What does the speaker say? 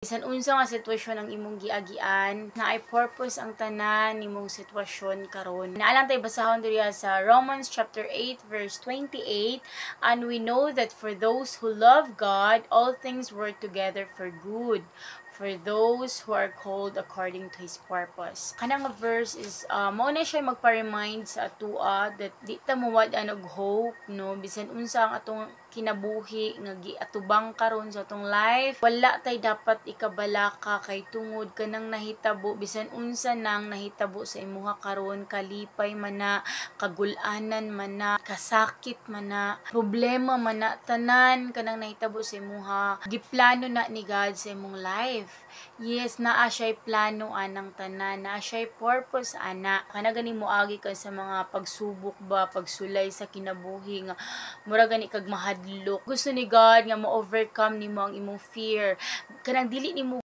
Bisan unsa nga sitwasyon ang imong giagian, na ay purpose ang tanan nimong sitwasyon karon. Naalang tay basahon diriya sa Romans chapter 8 verse 28, and we know that for those who love God, all things work together for good, for those who are called according to His purpose. Kanang verse is mao na siya magpa-remind sa atua that di ta mawad-an og hope, no, bisan unsa ang atong kinabuhi nga giatubang karon sa atong life, wala tay dapat ikabalaka kay tungod kanang nahitabo, bisan unsa nang nahitabo sa imuha karon, kalipay man na, kagul-anan man na, kasakit man na, problema man na, tanan kanang nahitabo sa imuha, giplano na ni God sa imong life. Yes, naa siya'y plano anang tanan, naa siya'y purpose ana. Kana gani moagi ka sa mga pagsubok ba, pagsulay sa kinabuhi nga mura gani kag mahadlok. Gusto ni God nga mo-overcome nimo ang imong fear. Kanang dili nimo